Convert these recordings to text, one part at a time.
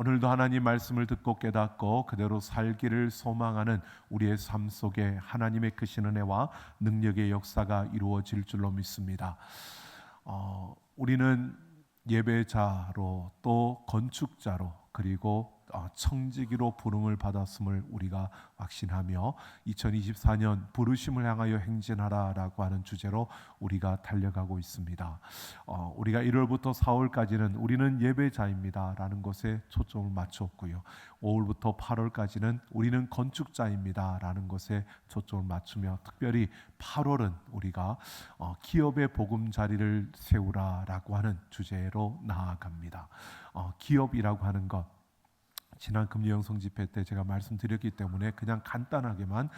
오늘도 하나님 말씀을 듣고 깨닫고 그대로 살기를 소망하는 우리의 삶 속에 하나님의 크신 은혜와 능력의 역사가 이루어질 줄로 믿습니다. 우리는 예배자로 또 건축자로 그리고 청지기로 부름을 받았음을 우리가 확신하며 2024년 부르심을 향하여 행진하라라고 하는 주제로 우리가 달려가고 있습니다. 우리가 1월부터 4월까지는 우리는 예배자입니다 라는 것에 초점을 맞췄고요. 5월부터 8월까지는 우리는 건축자입니다 라는 것에 초점을 맞추며 특별히 8월은 우리가 기업의 보금자리를 세우라라고 하는 주제로 나아갑니다. 기업이라고 하는 것, 지난 금요영성 집회 때 제가 말씀드렸기 때문에 그냥 간단하게만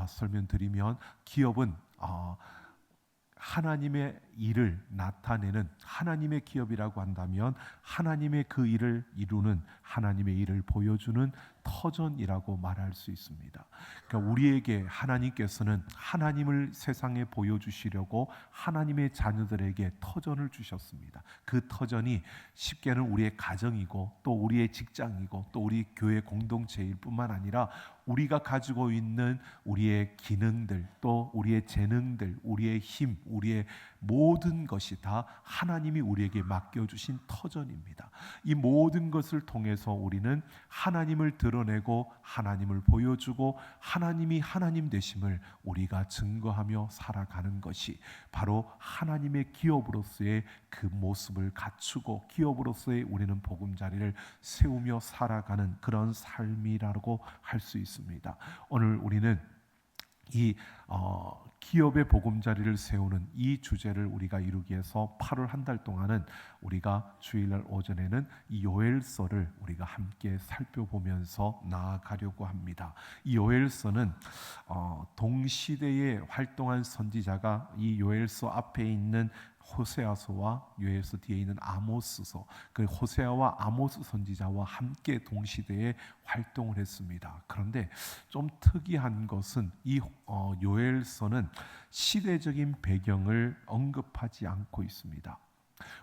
설명드리면, 기업은 하나님의 일을 나타내는 하나님의 기업이라고 한다면 하나님의 그 일을 이루는, 하나님의 일을 보여주는 터전이라고 말할 수 있습니다. 그러니까 우리에게 하나님께서는 하나님을 세상에 보여주시려고 하나님의 자녀들에게 터전을 주셨습니다. 그 터전이 쉽게는 우리의 가정이고 또 우리의 직장이고 또 우리 교회 공동체일 뿐만 아니라 우리가 가지고 있는 우리의 기능들, 또 우리의 재능들, 우리의 힘, 우리의 모든 것이 다 하나님이 우리에게 맡겨주신 터전입니다. 이 모든 것을 통해서 우리는 하나님을 드러내고 하나님을 보여주고 하나님이 하나님 되심을 우리가 증거하며 살아가는 것이 바로 하나님의 기업으로서의 그 모습을 갖추고 기업으로서의 우리는 보금자리를 세우며 살아가는 그런 삶이라고 할 수 있습니다. 오늘 우리는 이 기업의 보금자리를 세우는 이 주제를 우리가 이루기 위해서 8월 한 달 동안은 우리가 주일날 오전에는 이 요엘서를 우리가 함께 살펴보면서 나아가려고 합니다. 이 요엘서는 동시대에 활동한 선지자가 이 요엘서 앞에 있는 호세아서와 요엘서 뒤에 있는 아모스서, 그 호세아와 아모스 선지자와 함께 동시대에 활동을 했습니다. 그런데 좀 특이한 것은 이 요엘서는 시대적인 배경을 언급하지 않고 있습니다.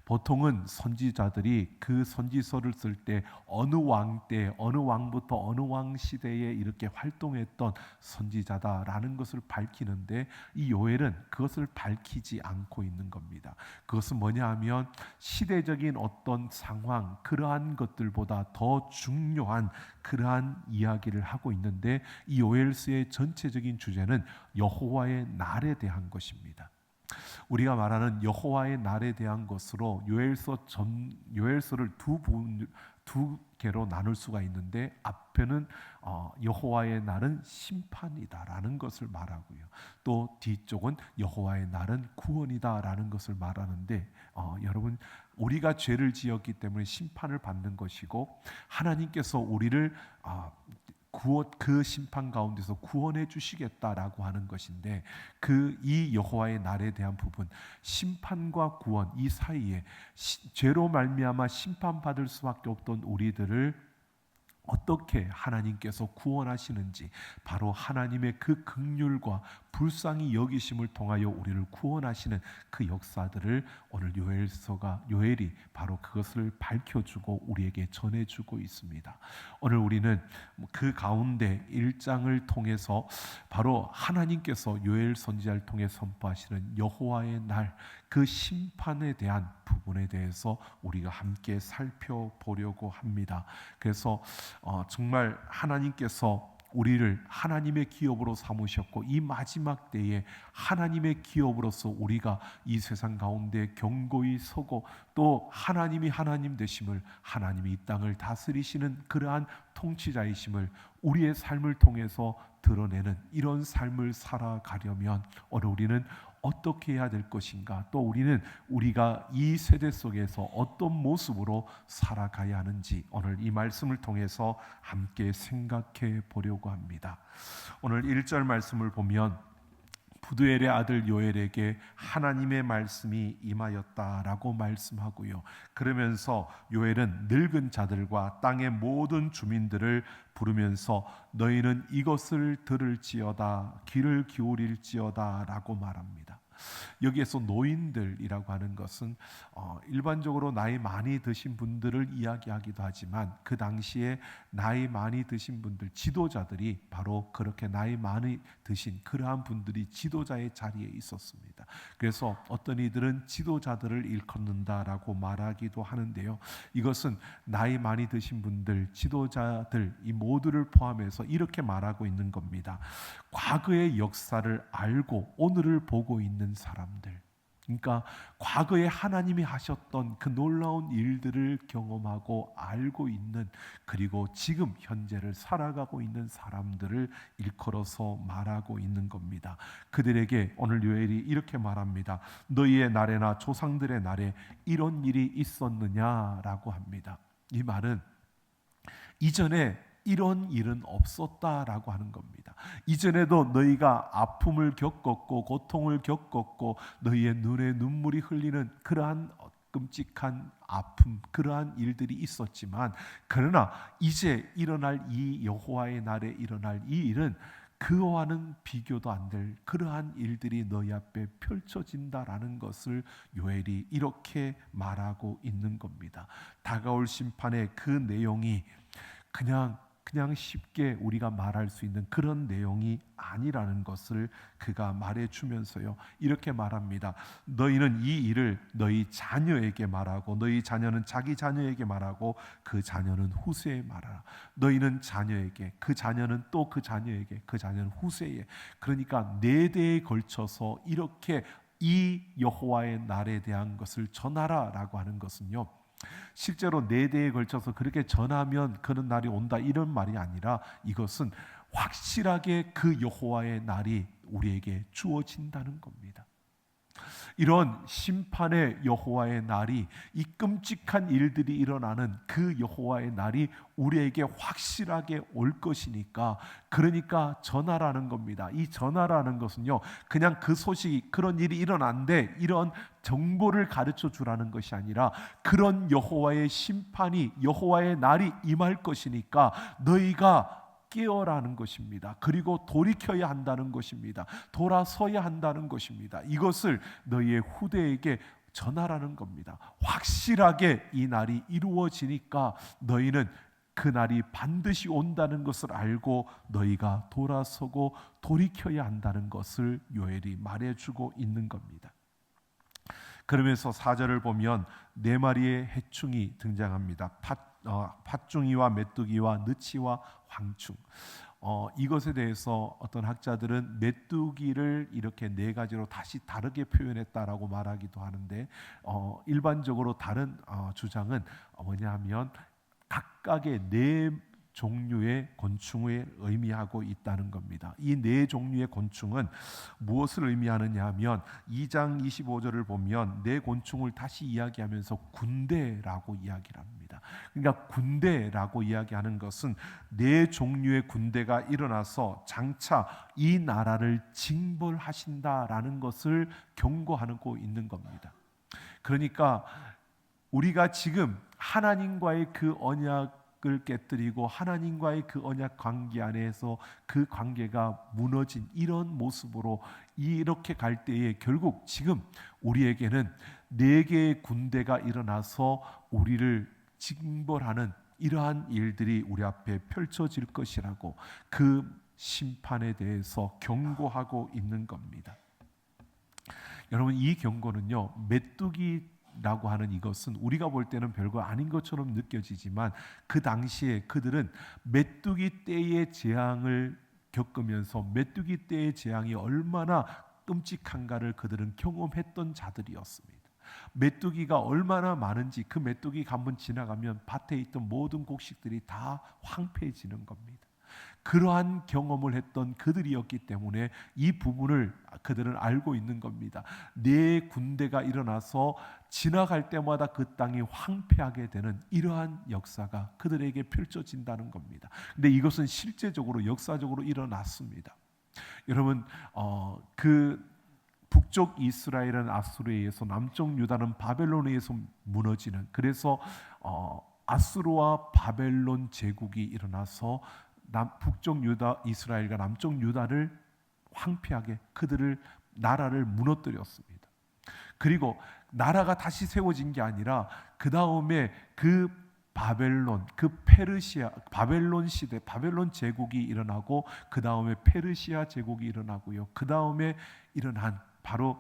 보통은 선지자들이 그 선지서를 쓸 때 어느 왕 때, 어느 왕부터 어느 왕 시대에 이렇게 활동했던 선지자다라는 것을 밝히는데, 이 요엘은 그것을 밝히지 않고 있는 겁니다. 그것은 뭐냐 하면 시대적인 어떤 상황, 그러한 것들보다 더 중요한 그러한 이야기를 하고 있는데, 이 요엘서의 전체적인 주제는 여호와의 날에 대한 것입니다. 우리가 말하는 여호와의 날에 대한 것으로 요엘서를 두 개로 나눌 수가 있는데, 앞에는 여호와의 날은 심판이다라는 것을 말하고요, 또 뒤쪽은 여호와의 날은 구원이다라는 것을 말하는데, 여러분, 우리가 죄를 지었기 때문에 심판을 받는 것이고 하나님께서 우리를 그 심판 가운데서 구원해 주시겠다라고 하는 것인데, 이 여호와의 날에 대한 부분, 심판과 구원 이 사이에 죄로 말미암아 심판받을 수밖에 없던 우리들을 어떻게 하나님께서 구원하시는지, 바로 하나님의 그 긍휼과 불쌍히 여기심을 통하여 우리를 구원하시는 그 역사들을 오늘 요엘이 바로 그것을 밝혀주고 우리에게 전해주고 있습니다. 오늘 우리는 그 가운데 1장을 통해서 바로 하나님께서 요엘 선지자를 통해 선포하시는 여호와의 날, 그 심판에 대한 부분에 대해서 우리가 함께 살펴보려고 합니다. 그래서 정말 하나님께서 우리를 하나님의 기업으로 삼으셨고, 이 마지막 때에 하나님의 기업으로서 우리가 이 세상 가운데 견고히 서고, 또 하나님이 하나님 되심을, 하나님이 이 땅을 다스리시는 그러한 통치자이심을 우리의 삶을 통해서 드러내는 이런 삶을 살아가려면 오늘 우리는 어떻게 해야 될 것인가, 또 우리가 이 세대 속에서 어떤 모습으로 살아가야 하는지 오늘 이 말씀을 통해서 함께 생각해 보려고 합니다. 오늘 1절 말씀을 보면 부두엘의 아들 요엘에게 하나님의 말씀이 임하였다라고 말씀하고요, 그러면서 요엘은 늙은 자들과 땅의 모든 주민들을 부르면서 너희는 이것을 들을지어다, 귀를 기울일지어다 라고 말합니다. 여기에서 노인들이라고 하는 것은 일반적으로 나이 많이 드신 분들을 이야기하기도 하지만 그 당시에 나이 많이 드신 분들, 지도자들이 바로 그렇게 나이 많이 드신 그러한 분들이 지도자의 자리에 있었습니다. 그래서 어떤 이들은 지도자들을 일컫는다라고 말하기도 하는데요. 이것은 나이 많이 드신 분들, 지도자들 이 모두를 포함해서 이렇게 말하고 있는 겁니다. 과거의 역사를 알고 오늘을 보고 있는 사람들, 그러니까 과거에 하나님이 하셨던 그 놀라운 일들을 경험하고 알고 있는, 그리고 지금 현재를 살아가고 있는 사람들을 일컬어서 말하고 있는 겁니다. 그들에게 오늘 요엘이 이렇게 말합니다. 너희의 날에나 조상들의 날에 이런 일이 있었느냐라고 합니다. 이 말은 이전에 이런 일은 없었다라고 하는 겁니다. 이전에도 너희가 아픔을 겪었고 고통을 겪었고 너희의 눈에 눈물이 흘리는 그러한 끔찍한 아픔, 그러한 일들이 있었지만, 그러나 이제 일어날 이 여호와의 날에 일어날 이 일은 그와는 비교도 안 될 그러한 일들이 너희 앞에 펼쳐진다라는 것을 요엘이 이렇게 말하고 있는 겁니다. 다가올 심판의 그 내용이 그냥 쉽게 우리가 말할 수 있는 그런 내용이 아니라는 것을 그가 말해주면서요, 이렇게 말합니다. 너희는 이 일을 너희 자녀에게 말하고 너희 자녀는 자기 자녀에게 말하고 그 자녀는 후세에 말하라. 너희는 자녀에게, 그 자녀는 또 그 자녀에게, 그 자녀는 후세에. 그러니까 4대에 걸쳐서 이렇게 이 여호와의 날에 대한 것을 전하라라고 하는 것은요, 실제로 4대에 걸쳐서 그렇게 전하면 그런 날이 온다 이런 말이 아니라, 이것은 확실하게 그 여호와의 날이 우리에게 주어진다는 겁니다. 이런 심판의 여호와의 날이, 이 끔찍한 일들이 일어나는 그 여호와의 날이 우리에게 확실하게 올 것이니까, 그러니까 전하라는 겁니다. 이 전하라는 것은요, 그냥 그 소식이, 그런 일이 일어난대 이런 정보를 가르쳐 주라는 것이 아니라, 그런 여호와의 심판이, 여호와의 날이 임할 것이니까 너희가 깨어라는 것입니다. 그리고 돌이켜야 한다는 것입니다. 돌아서야 한다는 것입니다. 이것을 너희의 후대에게 전하라는 겁니다. 확실하게 이 날이 이루어지니까 너희는 그 날이 반드시 온다는 것을 알고 너희가 돌아서고 돌이켜야 한다는 것을 요엘이 말해주고 있는 겁니다. 그러면서 4절을 보면 4마리의 해충이 등장합니다. 팥중이와 메뚜기와 느치와 황충. 이것에 대해서 어떤 학자들은 메뚜기를 이렇게 4가지로 다시 다르게 표현했다라고 말하기도 하는데, 일반적으로 다른 주장은 뭐냐면 각각의 4종류의 곤충을 의미하고 있다는 겁니다. 이 4종류의 곤충은 무엇을 의미하느냐 하면 2장 25절을 보면 4곤충을 다시 이야기하면서 군대라고 이야기를 합니다. 그러니까 군대라고 이야기하는 것은 4종류의 군대가 일어나서 장차 이 나라를 징벌하신다라는 것을 경고하고 있는 겁니다. 그러니까 우리가 지금 하나님과의 그 언약을 깨뜨리고 하나님과의 그 언약 관계 안에서 그 관계가 무너진 이런 모습으로 이렇게 갈 때에 결국 지금 우리에게는 4개의 군대가 일어나서 우리를 징벌하는 이러한 일들이 우리 앞에 펼쳐질 것이라고 그 심판에 대해서 경고하고 있는 겁니다. 여러분, 이 경고는요, 메뚜기라고 하는 이것은 우리가 볼 때는 별거 아닌 것처럼 느껴지지만, 그 당시에 그들은 메뚜기 떼의 재앙을 겪으면서 메뚜기 떼의 재앙이 얼마나 끔찍한가를 그들은 경험했던 자들이었습니다. 메뚜기가 얼마나 많은지, 그 메뚜기가 한번 지나가면 밭에 있던 모든 곡식들이 다 황폐해지는 겁니다. 그러한 경험을 했던 그들이었기 때문에 이 부분을 그들은 알고 있는 겁니다. 4군대가 일어나서 지나갈 때마다 그 땅이 황폐하게 되는 이러한 역사가 그들에게 펼쳐진다는 겁니다. 근데 이것은 실제적으로 역사적으로 일어났습니다. 여러분, 그 북쪽 이스라엘은 아수르에 의해서, 남쪽 유다는 바벨론에 의해서 무너지는, 그래서 아수르와 바벨론 제국이 일어나서 북쪽 유다 이스라엘과 남쪽 유다를 황폐하게, 그들을 나라를 무너뜨렸습니다. 그리고 나라가 다시 세워진 게 아니라 그 다음에 그 바벨론, 그 페르시아, 바벨론 시대, 바벨론 제국이 일어나고 그 다음에 페르시아 제국이 일어나고요. 그 다음에 일어난 바로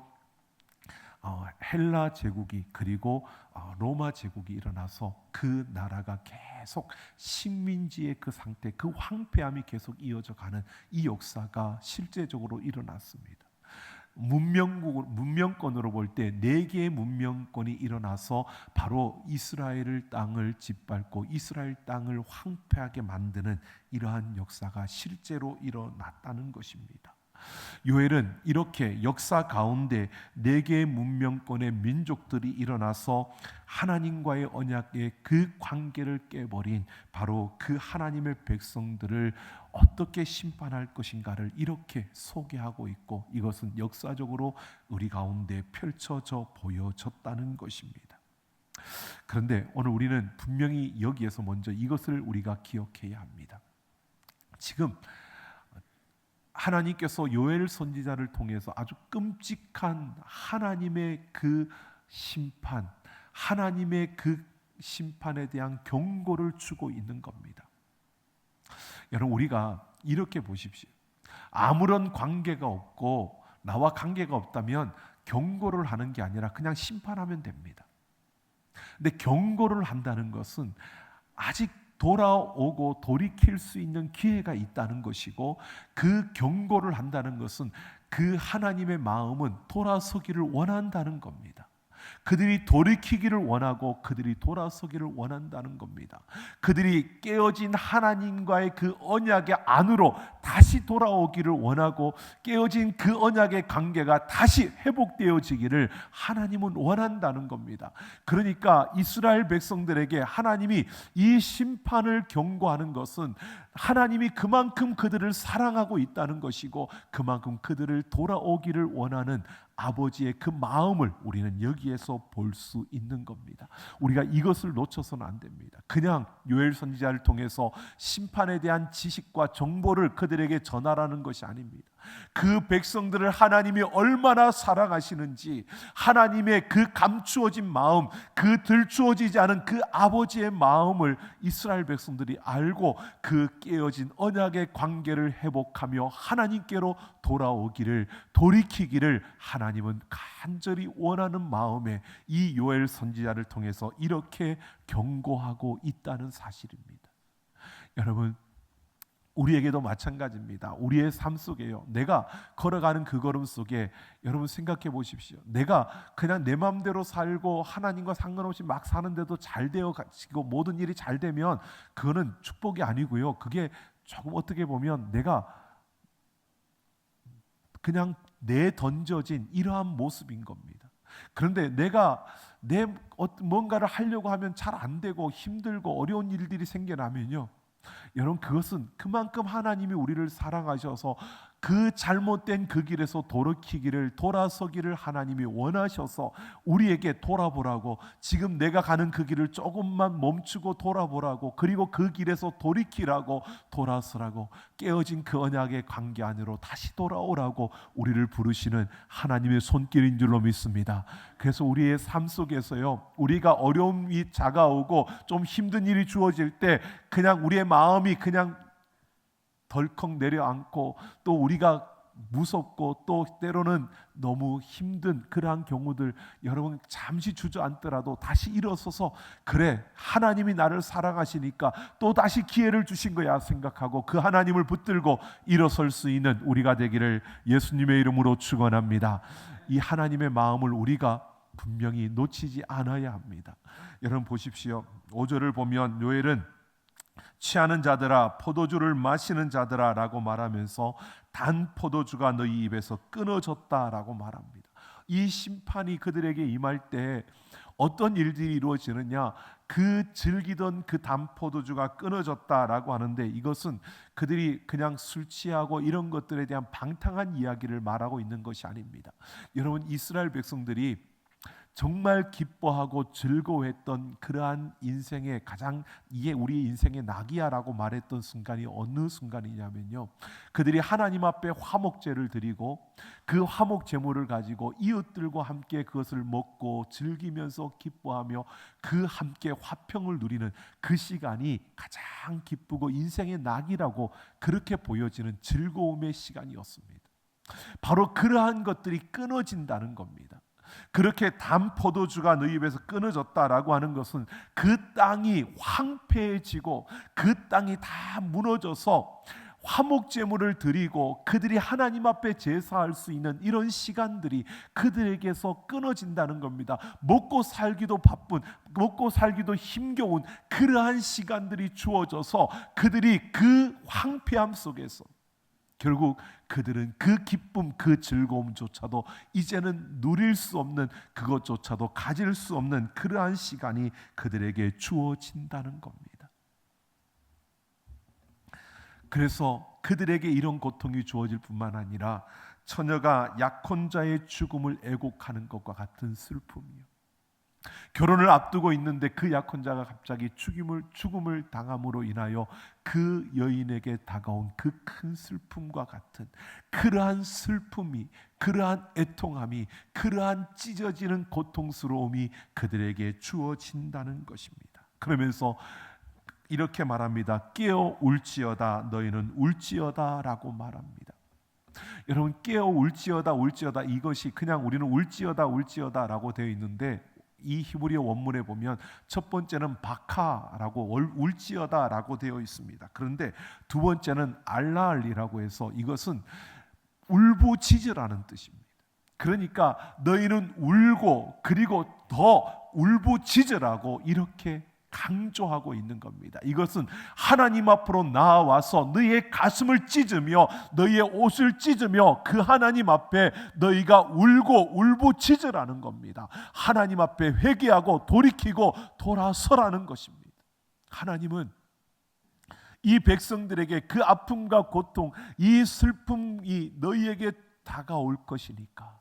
헬라 제국이 그리고 로마 제국이 일어나서 그 나라가 계속 식민지의 그 상태, 그 황폐함이 계속 이어져 가는 이 역사가 실제적으로 일어났습니다. 문명권으로 볼 때 4개의 문명권이 일어나서 바로 이스라엘 땅을 짓밟고 이스라엘 땅을 황폐하게 만드는 이러한 역사가 실제로 일어났다는 것입니다. 요엘은 이렇게 역사 가운데 4개의 문명권의 민족들이 일어나서 하나님과의 언약의 그 관계를 깨버린 바로 그 하나님의 백성들을 어떻게 심판할 것인가를 이렇게 소개하고 있고, 이것은 역사적으로 우리 가운데 펼쳐져 보여졌다는 것입니다. 그런데 오늘 우리는 분명히 여기에서 먼저 이것을 우리가 기억해야 합니다. 지금 하나님께서 요엘 선지자를 통해서 아주 끔찍한 하나님의 그 심판, 하나님의 그 심판에 대한 경고를 주고 있는 겁니다. 여러분, 우리가 이렇게 보십시오. 아무런 관계가 없고 나와 관계가 없다면 경고를 하는 게 아니라 그냥 심판하면 됩니다. 근데 경고를 한다는 것은 아직 돌아오고 돌이킬 수 있는 기회가 있다는 것이고, 그 경고를 한다는 것은 그 하나님의 마음은 돌아서기를 원한다는 겁니다. 그들이 돌이키기를 원하고 그들이 돌아서기를 원한다는 겁니다. 그들이 깨어진 하나님과의 그 언약의 안으로 다시 돌아오기를 원하고 깨어진 그 언약의 관계가 다시 회복되어지기를 하나님은 원한다는 겁니다. 그러니까 이스라엘 백성들에게 하나님이 이 심판을 경고하는 것은 하나님이 그만큼 그들을 사랑하고 있다는 것이고, 그만큼 그들을 돌아오기를 원하는 아버지의 그 마음을 우리는 여기에서 볼 수 있는 겁니다. 우리가 이것을 놓쳐서는 안 됩니다. 그냥 요엘 선지자를 통해서 심판에 대한 지식과 정보를 그들에게 전하라는 것이 아닙니다. 그 백성들을 하나님이 얼마나 사랑하시는지, 하나님의 그 감추어진 마음, 그 들추어지지 않은 그 아버지의 마음을 이스라엘 백성들이 알고 그 깨어진 언약의 관계를 회복하며 하나님께로 돌아오기를, 돌이키기를 하나님은 간절히 원하는 마음에 이 요엘 선지자를 통해서 이렇게 경고하고 있다는 사실입니다. 여러분, 우리에게도 마찬가지입니다. 우리의 삶 속에요, 내가 걸어가는 그 걸음 속에 여러분 생각해 보십시오. 내가 그냥 내 마음대로 살고 하나님과 상관없이 막 사는데도 잘 되어 가지고 모든 일이 잘 되면 그거는 축복이 아니고요. 그게 조금 어떻게 보면 내가 그냥 내던져진 이러한 모습인 겁니다. 그런데 내가 뭔가를 하려고 하면 잘 안 되고 힘들고 어려운 일들이 생겨나면요, 여러분, 그것은 그만큼 하나님이 우리를 사랑하셔서 그 잘못된 그 길에서 돌아서기를 하나님이 원하셔서 우리에게 돌아보라고, 지금 내가 가는 그 길을 조금만 멈추고 돌아보라고, 그리고 그 길에서 돌이키라고, 돌아서라고, 깨어진 그 언약의 관계 안으로 다시 돌아오라고 우리를 부르시는 하나님의 손길인 줄로 믿습니다. 그래서 우리의 삶 속에서요, 우리가 어려움이 다가오고 좀 힘든 일이 주어질 때 그냥 우리의 마음이 그냥 덜컥 내려앉고, 또 우리가 무섭고 또 때로는 너무 힘든 그러한 경우들, 여러분 잠시 주저앉더라도 다시 일어서서, 그래, 하나님이 나를 사랑하시니까 또 다시 기회를 주신 거야 생각하고 그 하나님을 붙들고 일어설 수 있는 우리가 되기를 예수님의 이름으로 축원합니다. 이 하나님의 마음을 우리가 분명히 놓치지 않아야 합니다. 여러분 보십시오. 5절을 보면 요엘은 취하는 자들아, 포도주를 마시는 자들아 라고 말하면서 단 포도주가 너희 입에서 끊어졌다라고 말합니다. 이 심판이 그들에게 임할 때 어떤 일들이 이루어지느냐, 그 즐기던 그 단 포도주가 끊어졌다라고 하는데, 이것은 그들이 그냥 술 취하고 이런 것들에 대한 방탕한 이야기를 말하고 있는 것이 아닙니다. 여러분, 이스라엘 백성들이 정말 기뻐하고 즐거워했던 그러한 인생의 가장 이게 우리 인생의 낙이야라고 말했던 순간이 어느 순간이냐면요, 그들이 하나님 앞에 화목제를 드리고 그 화목 제물을 가지고 이웃들과 함께 그것을 먹고 즐기면서 기뻐하며 그 함께 화평을 누리는 그 시간이 가장 기쁘고 인생의 낙이라고 그렇게 보여지는 즐거움의 시간이었습니다. 바로 그러한 것들이 끊어진다는 겁니다. 그렇게 단 포도주가 너희 입에서 끊어졌다라고 하는 것은 그 땅이 황폐해지고 그 땅이 다 무너져서 화목제물을 드리고 그들이 하나님 앞에 제사할 수 있는 이런 시간들이 그들에게서 끊어진다는 겁니다. 먹고 살기도 바쁜, 먹고 살기도 힘겨운 그러한 시간들이 주어져서 그들이 그 황폐함 속에서 결국 그들은 그 기쁨, 그 즐거움조차도 이제는 누릴 수 없는, 그것조차도 가질 수 없는 그러한 시간이 그들에게 주어진다는 겁니다. 그래서 그들에게 이런 고통이 주어질 뿐만 아니라 처녀가 약혼자의 죽음을 애곡하는 것과 같은 슬픔이요, 결혼을 앞두고 있는데 그 약혼자가 갑자기 죽음을 당함으로 인하여 그 여인에게 다가온 그 큰 슬픔과 같은 그러한 슬픔이, 그러한 애통함이, 그러한 찢어지는 고통스러움이 그들에게 주어진다는 것입니다. 그러면서 이렇게 말합니다. 깨어 울지어다, 너희는 울지어다 라고 말합니다. 여러분, 깨어 울지어다, 울지어다, 이것이 그냥 우리는 울지어다, 울지어다 라고 되어 있는데 이 히브리어 원문에 보면 첫 번째는 바카라고 울지어다라고 되어 있습니다. 그런데 두 번째는 알라알리라고 해서 이것은 울부짖으라는 뜻입니다. 그러니까 너희는 울고 그리고 더 울부짖으라고 이렇게 강조하고 있는 겁니다. 이것은 하나님 앞으로 나와서 너희의 가슴을 찢으며 너희의 옷을 찢으며 그 하나님 앞에 너희가 울고 울부짖으라는 겁니다. 하나님 앞에 회개하고 돌이키고 돌아서라는 것입니다. 하나님은 이 백성들에게 그 아픔과 고통, 이 슬픔이 너희에게 다가올 것이니까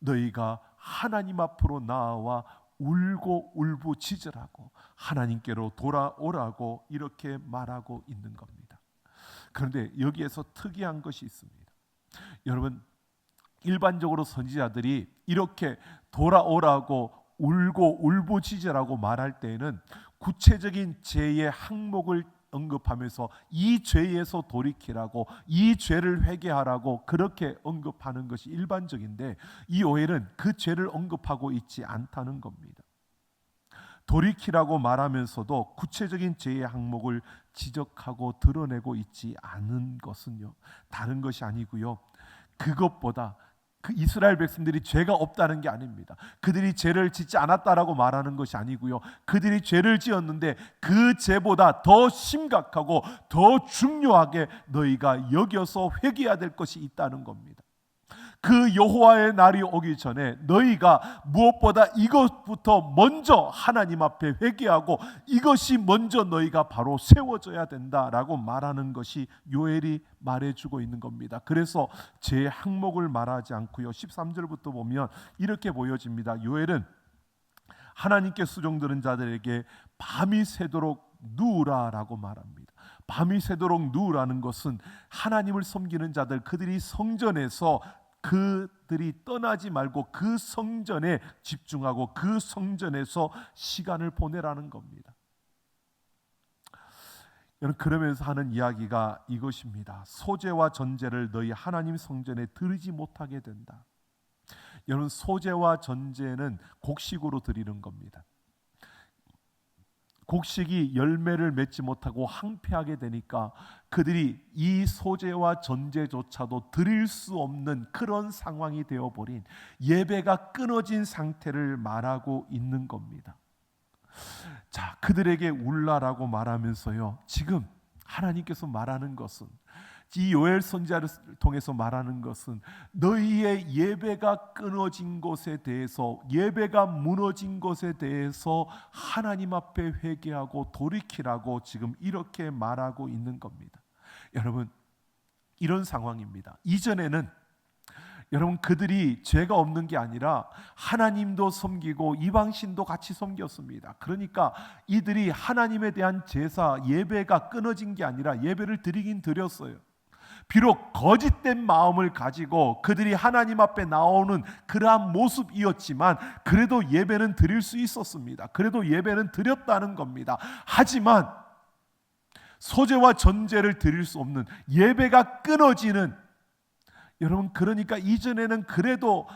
너희가 하나님 앞으로 나와 울고 울부짖으라고, 하나님께로 돌아오라고 이렇게 말하고 있는 겁니다. 그런데 여기에서 특이한 것이 있습니다. 여러분, 일반적으로 선지자들이 이렇게 돌아오라고 울고 울부짖으라고 말할 때에는 구체적인 죄의 항목을 언급하면서 이 죄에서 돌이키라고, 이 죄를 회개하라고 그렇게 언급하는 것이 일반적인데 이 오해는 그 죄를 언급하고 있지 않다는 겁니다. 돌이키라고 말하면서도 구체적인 죄의 항목을 지적하고 드러내고 있지 않은 것은요, 다른 것이 아니고요, 그것보다 그 이스라엘 백성들이 죄가 없다는 게 아닙니다. 그들이 죄를 짓지 않았다라고 말하는 것이 아니고요, 그들이 죄를 지었는데 그 죄보다 더 심각하고 더 중요하게 너희가 여겨서 회개해야 될 것이 있다는 겁니다. 그 여호와의 날이 오기 전에 너희가 무엇보다 이것부터 먼저 하나님 앞에 회개하고 이것이 먼저 너희가 바로 세워져야 된다라고 말하는 것이 요엘이 말해주고 있는 겁니다. 그래서 제 항목을 말하지 않고요, 13절부터 보면 이렇게 보여집니다. 요엘은 하나님께 수종드는 자들에게 밤이 새도록 누우라라고 말합니다. 밤이 새도록 누우라는 것은 하나님을 섬기는 자들, 그들이 성전에서 그들이 떠나지 말고 그 성전에 집중하고 그 성전에서 시간을 보내라는 겁니다. 여러분, 그러면서 하는 이야기가 이것입니다. 소제와 전제를 너희 하나님 성전에 드리지 못하게 된다. 여러분, 소제와 전제는 곡식으로 드리는 겁니다. 곡식이 열매를 맺지 못하고 황폐하게 되니까 그들이 이 소제와 전제조차도 드릴 수 없는 그런 상황이 되어버린, 예배가 끊어진 상태를 말하고 있는 겁니다. 자, 그들에게 울라라고 말하면서요, 지금 하나님께서 말하는 것은, 이 요엘 선지자를 통해서 말하는 것은 너희의 예배가 끊어진 것에 대해서, 예배가 무너진 것에 대해서 하나님 앞에 회개하고 돌이키라고 지금 이렇게 말하고 있는 겁니다. 여러분, 이런 상황입니다. 이전에는 여러분, 그들이 죄가 없는 게 아니라 하나님도 섬기고 이방신도 같이 섬겼습니다. 그러니까 이들이 하나님에 대한 제사, 예배가 끊어진 게 아니라 예배를 드리긴 드렸어요. 비록 거짓된 마음을 가지고 그들이 하나님 앞에 나오는 그러한 모습이었지만 그래도 예배는 드릴 수 있었습니다. 그래도 예배는 드렸다는 겁니다. 하지만 소제와 전제를 드릴 수 없는, 예배가 끊어지는, 여러분, 그러니까 이전에는 그래도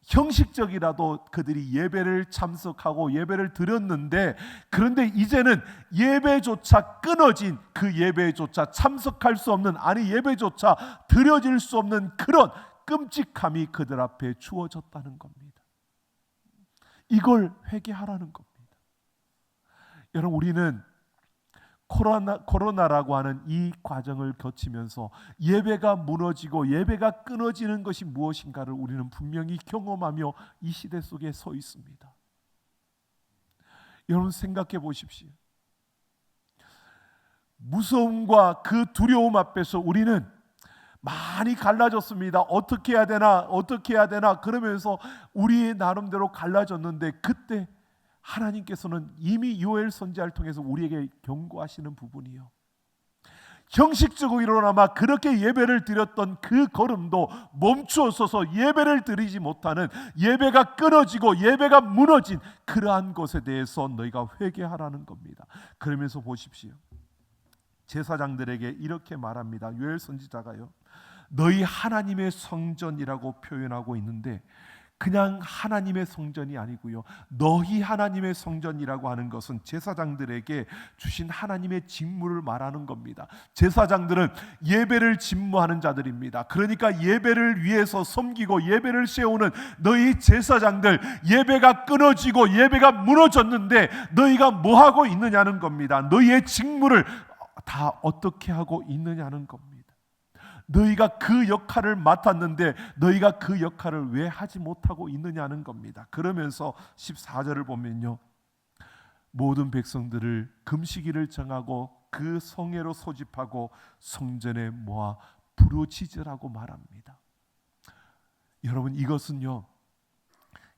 형식적이라도 그들이 예배를 참석하고 예배를 드렸는데, 그런데 이제는 예배조차 끊어진, 그 예배조차 참석할 수 없는, 아니 예배조차 드려질 수 없는 그런 끔찍함이 그들 앞에 주어졌다는 겁니다. 이걸 회개하라는 겁니다. 여러분, 우리는 코로나라고 하는 이 과정을 거치면서 예배가 무너지고 예배가 끊어지는 것이 무엇인가를 우리는 분명히 경험하며 이 시대 속에 서 있습니다. 여러분, 생각해 보십시오. 무서움과 그 두려움 앞에서 우리는 많이 갈라졌습니다. 어떻게 해야 되나 그러면서 우리의 나름대로 갈라졌는데, 그때 하나님께서는 이미 요엘 선지자를 통해서 우리에게 경고하시는 부분이요, 형식적으로나마 그렇게 예배를 드렸던 그 걸음도 멈추어서서 예배를 드리지 못하는, 예배가 끊어지고 예배가 무너진 그러한 것에 대해서 너희가 회개하라는 겁니다. 그러면서 보십시오. 제사장들에게 이렇게 말합니다. 요엘 선지자가요, 너희 하나님의 성전이라고 표현하고 있는데 그냥 하나님의 성전이 아니고요, 너희 하나님의 성전이라고 하는 것은 제사장들에게 주신 하나님의 직무를 말하는 겁니다. 제사장들은 예배를 직무하는 자들입니다. 그러니까 예배를 위해서 섬기고 예배를 세우는 너희 제사장들, 예배가 끊어지고 예배가 무너졌는데 너희가 뭐 하고 있느냐는 겁니다. 너희의 직무를 다 어떻게 하고 있느냐는 겁니다. 너희가 그 역할을 맡았는데 너희가 그 역할을 왜 하지 못하고 있느냐는 겁니다. 그러면서 14절을 보면요, 모든 백성들을 금식일을 정하고 그 성회로 소집하고 성전에 모아 부르짖으라고 말합니다. 여러분, 이것은요,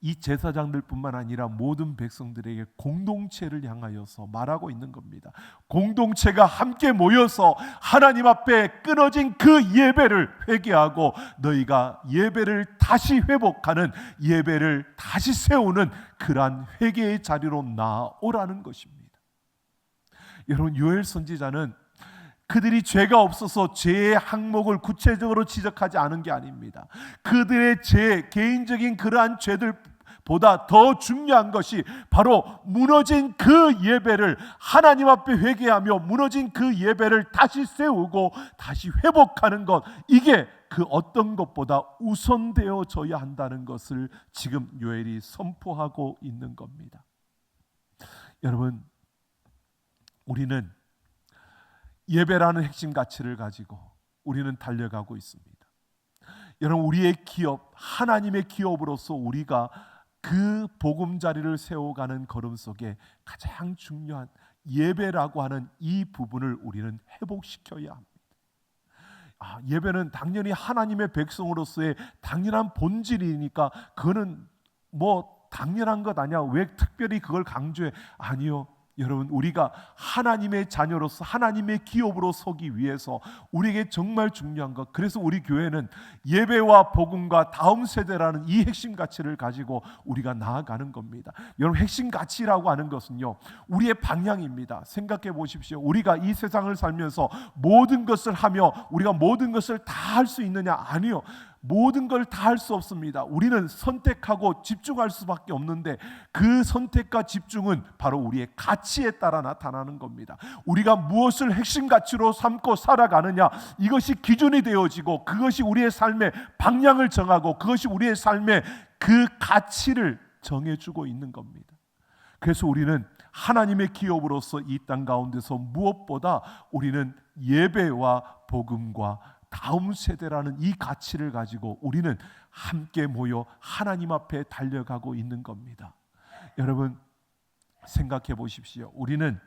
이 제사장들뿐만 아니라 모든 백성들에게 공동체를 향하여서 말하고 있는 겁니다. 공동체가 함께 모여서 하나님 앞에 끊어진 그 예배를 회개하고 너희가 예배를 다시 회복하는, 예배를 다시 세우는 그러한 회개의 자리로 나아오라는 것입니다. 여러분, 요엘 선지자는 그들이 죄가 없어서 죄의 항목을 구체적으로 지적하지 않은 게 아닙니다. 그들의 개인적인 그러한 죄들보다 더 중요한 것이 바로 무너진 그 예배를 하나님 앞에 회개하며 무너진 그 예배를 다시 세우고 다시 회복하는 것, 이게 그 어떤 것보다 우선되어져야 한다는 것을 지금 요엘이 선포하고 있는 겁니다. 여러분, 우리는 예배라는 핵심 가치를 가지고 우리는 달려가고 있습니다. 여러분, 우리의 기업, 하나님의 기업으로서 우리가 그 보금자리를 세워가는 걸음 속에 가장 중요한 예배라고 하는 이 부분을 우리는 회복시켜야 합니다. 예배는 당연히 하나님의 백성으로서의 당연한 본질이니까 그거는 뭐 당연한 것 아니야, 왜 특별히 그걸 강조해? 아니요. 여러분, 우리가 하나님의 자녀로서 하나님의 기업으로 서기 위해서 우리에게 정말 중요한 것, 그래서 우리 교회는 예배와 복음과 다음 세대라는 이 핵심 가치를 가지고 우리가 나아가는 겁니다. 여러분, 핵심 가치라고 하는 것은요, 우리의 방향입니다. 생각해 보십시오. 우리가 이 세상을 살면서 모든 것을 하며 우리가 모든 것을 다 할 수 있느냐? 아니요. 모든 걸 다 할 수 없습니다. 우리는 선택하고 집중할 수밖에 없는데 그 선택과 집중은 바로 우리의 가치에 따라 나타나는 겁니다. 우리가 무엇을 핵심 가치로 삼고 살아가느냐, 이것이 기준이 되어지고 그것이 우리의 삶의 방향을 정하고 그것이 우리의 삶의 그 가치를 정해주고 있는 겁니다. 그래서 우리는 하나님의 기업으로서 이 땅 가운데서 무엇보다 우리는 예배와 복음과 다음 세대라는 이 가치를 가지고 우리는 함께 모여 하나님 앞에 달려가고 있는 겁니다. 여러분, 생각해 보십시오. 우리는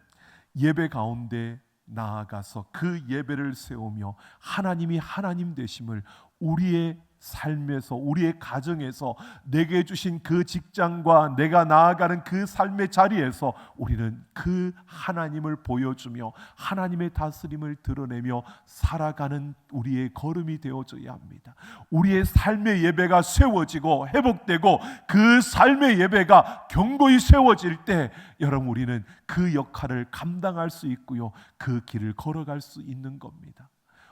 예배 가운데 나아가서 그 예배를 세우며 하나님이 하나님 되심을 우리의 삶에서, 우리의 가정에서, 내게 주신 그 직장과 내가 나아가는 그 삶의 자리에서 우리는 그 하나님을 보여주며 하나님의 다스림을 드러내며 살아가는 우리의 걸음이 되어줘야 합니다. 우리의 삶의 예배가 세워지고 회복되고 그 삶의 예배가 견고히 세워질 때 여러분, 우리는 그 역할을 감당할 수 있고요, 그 길을 걸어갈 수 있는 겁니다.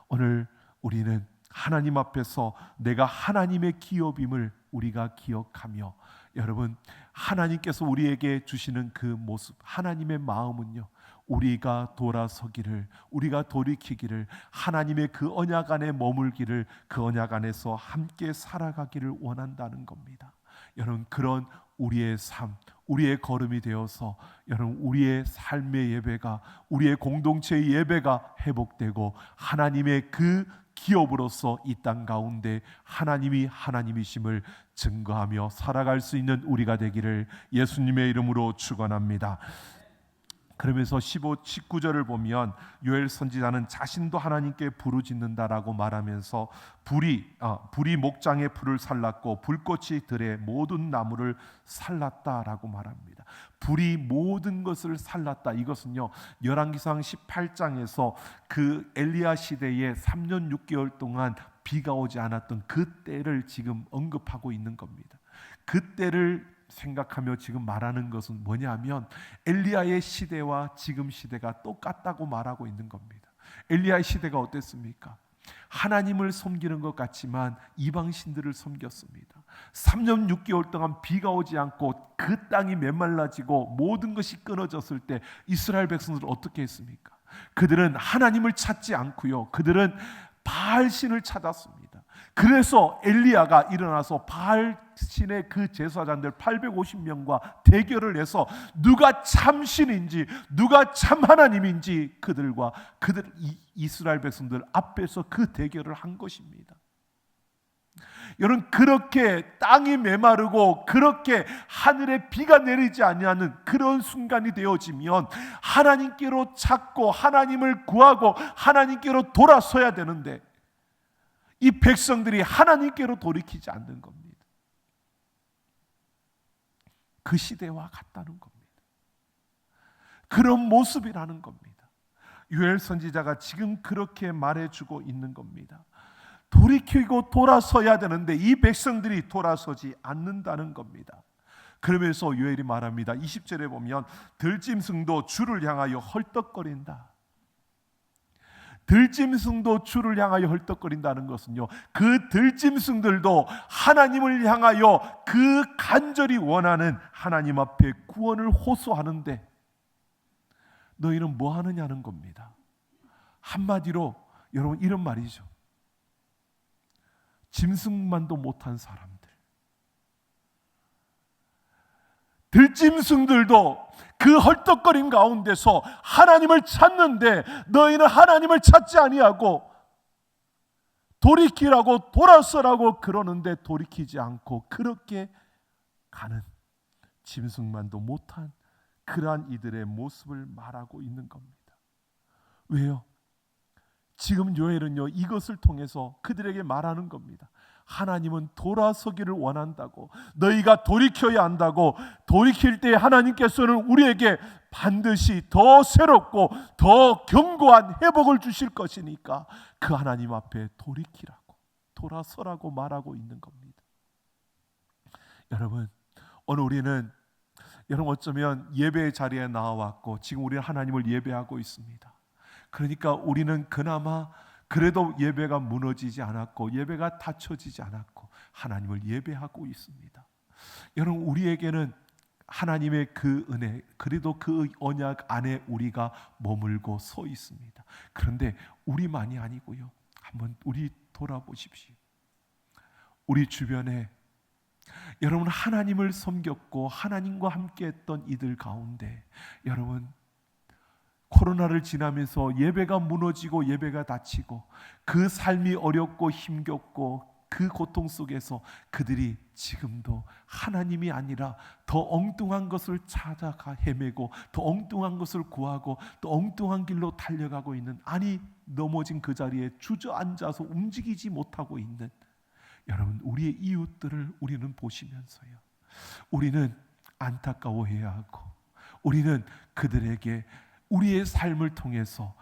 오늘 우리는 하나님 앞에서 내가 하나님의 기업임을 우리가 기억하며, 여러분, 하나님께서 우리에게 주시는 그 모습, 하나님의 마음은요, 우리가 돌아서기를, 우리가 돌이키기를, 하나님의 그 언약 안에 머물기를, 그 언약 안에서 함께 살아가기를 원한다는 겁니다. 여러분, 그런 우리의 삶, 우리의 걸음이 되어서 여러분, 우리의 삶의 예배가, 우리의 공동체의 예배가 회복되고 하나님의 그 기업으로서 이 땅 가운데 하나님이 하나님이심을 증거하며 살아갈 수 있는 우리가 되기를 예수님의 이름으로 축원합니다. 그러면서 19절을 보면 요엘 선지자는 자신도 하나님께 부르짖는다라고 말하면서 불이 목장의 풀을 살랐고 불꽃이 들의 모든 나무를 살랐다라고 말합니다. 불이 모든 것을 살랐다. 이것은요, 열왕기상 18장에서 그 엘리야 시대에 3년 6개월 동안 비가 오지 않았던 그 때를 지금 언급하고 있는 겁니다. 그 때를 생각하며 지금 말하는 것은 뭐냐면 엘리야의 시대와 지금 시대가 똑같다고 말하고 있는 겁니다. 엘리야의 시대가 어땠습니까? 하나님을 섬기는 것 같지만 이방신들을 섬겼습니다. 3년 6개월 동안 비가 오지 않고 그 땅이 메말라지고 모든 것이 끊어졌을 때 이스라엘 백성들은 어떻게 했습니까? 그들은 하나님을 찾지 않고요, 그들은 바알 신을 찾았습니다. 그래서 엘리야가 일어나서 바알 신의 그 제사장들 850명과 대결을 해서 누가 참 신인지 누가 참 하나님인지 그들 이스라엘 백성들 앞에서 그 대결을 한 것입니다. 여러분, 그렇게 땅이 메마르고 그렇게 하늘에 비가 내리지 아니하는 그런 순간이 되어지면 하나님께로 찾고 하나님을 구하고 하나님께로 돌아서야 되는데 이 백성들이 하나님께로 돌이키지 않는 겁니다. 그 시대와 같다는 겁니다. 그런 모습이라는 겁니다. 요엘 선지자가 지금 그렇게 말해주고 있는 겁니다. 돌이키고 돌아서야 되는데 이 백성들이 돌아서지 않는다는 겁니다. 그러면서 요엘이 말합니다. 20절에 보면 들짐승도 주를 향하여 헐떡거린다. 들짐승도 주를 향하여 헐떡거린다는 것은요, 그 들짐승들도 하나님을 향하여 그 간절히 원하는 하나님 앞에 구원을 호소하는데 너희는 뭐 하느냐는 겁니다. 한마디로 여러분, 이런 말이죠. 짐승만도 못한 사람들, 들짐승들도 그 헐떡거림 가운데서 하나님을 찾는데 너희는 하나님을 찾지 아니하고 돌이키라고 돌아서라고 그러는데 돌이키지 않고 그렇게 가는 짐승만도 못한 그러한 이들의 모습을 말하고 있는 겁니다. 왜요? 지금 요엘은요, 이것을 통해서 그들에게 말하는 겁니다. 하나님은 돌아서기를 원한다고, 너희가 돌이켜야 한다고, 돌이킬 때 하나님께서는 우리에게 반드시 더 새롭고 더 견고한 회복을 주실 것이니까 그 하나님 앞에 돌이키라고, 돌아서라고 말하고 있는 겁니다. 여러분, 오늘 우리는 어쩌면 예배의 자리에 나와왔고 지금 우리는 하나님을 예배하고 있습니다. 그러니까 우리는 그나마 그래도 예배가 무너지지 않았고 예배가 닫혀지지 않았고 하나님을 예배하고 있습니다. 여러분, 우리에게는 하나님의 그 은혜, 그래도 그 언약 안에 우리가 머물고 서 있습니다. 그런데 우리만이 아니고요, 한번 우리 돌아보십시오. 우리 주변에 여러분, 하나님을 섬겼고 하나님과 함께했던 이들 가운데 여러분, 코로나를 지나면서 예배가 무너지고 예배가 닫히고 그 삶이 어렵고 힘겹고 그 고통 속에서 그들이 지금도 하나님이 아니라 더 엉뚱한 것을 찾아가 헤매고 더 엉뚱한 것을 구하고 또 엉뚱한 길로 달려가고 있는, 아니 넘어진 그 자리에 주저앉아서 움직이지 못하고 있는 여러분, 우리의 이웃들을 우리는 보시면서요, 우리는 안타까워해야 하고, 우리는 그들에게 우리의 삶을 통해서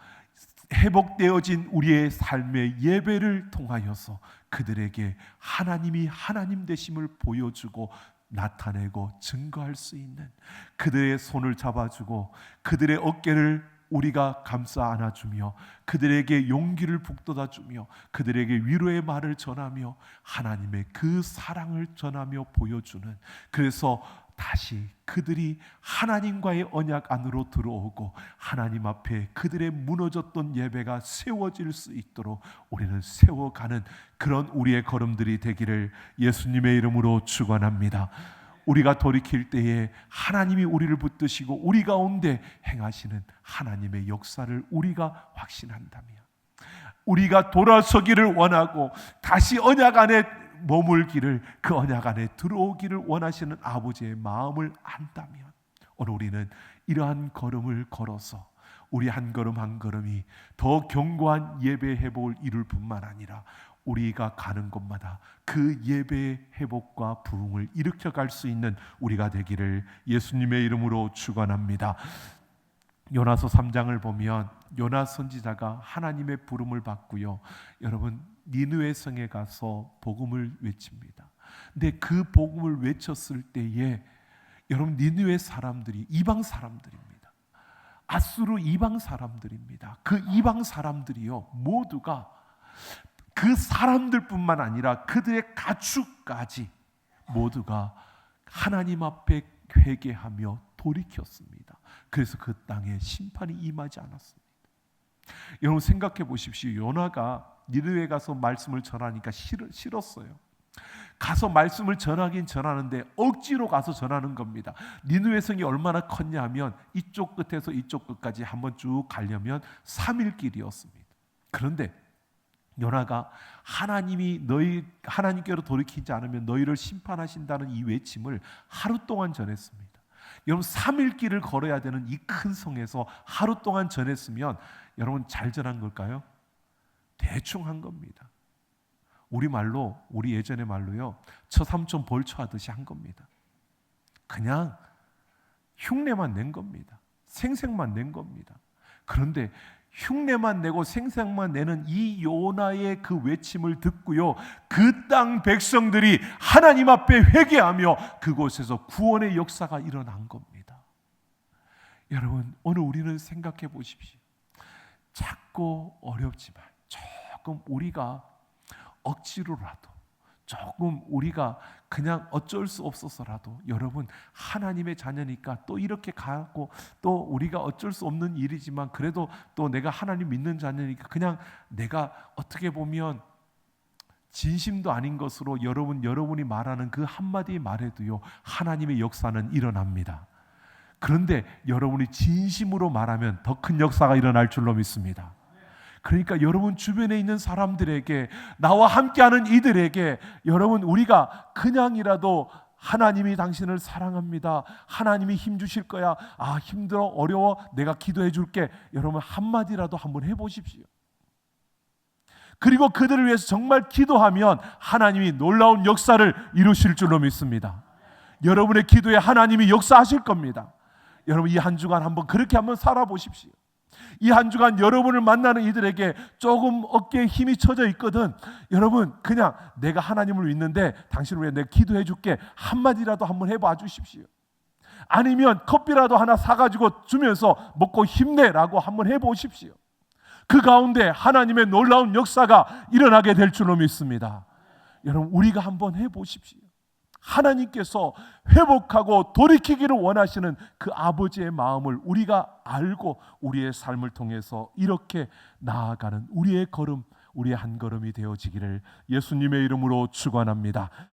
회복되어진 우리의 삶의 예배를 통하여서 그들에게 하나님이 하나님 되심을 보여주고 나타내고 증거할 수 있는, 그들의 손을 잡아주고 그들의 어깨를 우리가 감싸 안아주며 그들에게 용기를 북돋아주며 그들에게 위로의 말을 전하며 하나님의 그 사랑을 전하며 보여주는, 그래서 다시 그들이 하나님과의 언약 안으로 들어오고 하나님 앞에 그들의 무너졌던 예배가 세워질 수 있도록 우리는 세워가는 그런 우리의 걸음들이 되기를 예수님의 이름으로 축원합니다. 우리가 돌이킬 때에 하나님이 우리를 붙드시고 우리 가운데 행하시는 하나님의 역사를 우리가 확신한다면, 우리가 돌아서기를 원하고 다시 언약 안에 머물기를, 그 언약 안에 들어오기를 원하시는 아버지의 마음을 안다면, 오늘 우리는 이러한 걸음을 걸어서 우리 한 걸음 한 걸음이 더 견고한 예배 회복을 이룰 뿐만 아니라 우리가 가는 곳마다 그 예배의 회복과 부흥을 일으켜 갈 수 있는 우리가 되기를 예수님의 이름으로 축원합니다. 요나서 3장을 보면 요나 선지자가 하나님의 부름을 받고요, 여러분, 니느웨 성에 가서 복음을 외칩니다. 근데 그 복음을 외쳤을 때에 여러분, 니느웨 사람들이 이방 사람들입니다. 아수르 이방 사람들입니다. 그 이방 사람들이요, 모두가 그 사람들뿐만 아니라 그들의 가축까지 모두가 하나님 앞에 회개하며 돌이켰습니다. 그래서 그 땅에 심판이 임하지 않았습니다. 여러분, 생각해 보십시오. 요나가 니느웨 가서 말씀을 전하니까 싫었어요. 가서 말씀을 전하긴 전하는데 억지로 가서 전하는 겁니다. 니느웨 성이 얼마나 컸냐 하면 이쪽 끝에서 이쪽 끝까지 한번 쭉 가려면 3일 길이었습니다. 그런데 요나가 하나님이 너희 하나님께로 돌이키지 않으면 너희를 심판하신다는 이 외침을 하루 동안 전했습니다. 여러분, 3일 길을 걸어야 되는 이 큰 성에서 하루 동안 전했으면 여러분, 잘 전한 걸까요? 대충 한 겁니다. 우리 말로, 우리 예전의 말로요, 처삼촌 벌초하듯이 한 겁니다. 그냥 흉내만 낸 겁니다. 생색만 낸 겁니다. 그런데 흉내만 내고 생색만 내는 이 요나의 그 외침을 듣고요, 그 땅 백성들이 하나님 앞에 회개하며 그곳에서 구원의 역사가 일어난 겁니다. 여러분, 오늘 우리는 생각해 보십시오. 작고 어렵지만 조금 우리가 억지로라도, 조금 우리가 그냥 어쩔 수 없어서라도, 여러분, 하나님의 자녀니까 또 이렇게 가고, 또 우리가 어쩔 수 없는 일이지만 그래도 또 내가 하나님 믿는 자녀니까 그냥 내가 어떻게 보면 진심도 아닌 것으로 여러분이 말하는 그 한마디 말에도요, 하나님의 역사는 일어납니다. 그런데 여러분이 진심으로 말하면 더 큰 역사가 일어날 줄로 믿습니다. 그러니까 여러분 주변에 있는 사람들에게, 나와 함께하는 이들에게, 여러분, 우리가 그냥이라도 하나님이 당신을 사랑합니다, 하나님이 힘 주실 거야, 아 힘들어 어려워 내가 기도해 줄게, 여러분 한마디라도 한번 해보십시오. 그리고 그들을 위해서 정말 기도하면 하나님이 놀라운 역사를 이루실 줄로 믿습니다. 여러분의 기도에 하나님이 역사하실 겁니다. 여러분, 이 한 주간 그렇게 한번 살아보십시오. 이 한 주간 여러분을 만나는 이들에게 조금 어깨에 힘이 쳐져 있거든, 여러분 그냥 내가 하나님을 믿는데 당신을 위해 내가 기도해 줄게, 한마디라도 한번 해봐 주십시오. 아니면 커피라도 하나 사가지고 주면서 먹고 힘내라고 한번 해보십시오. 그 가운데 하나님의 놀라운 역사가 일어나게 될 줄로 믿습니다. 여러분, 우리가 한번 해보십시오. 하나님께서 회복하고 돌이키기를 원하시는 그 아버지의 마음을 우리가 알고 우리의 삶을 통해서 이렇게 나아가는 우리의 걸음, 우리의 한 걸음이 되어지기를 예수님의 이름으로 축원합니다.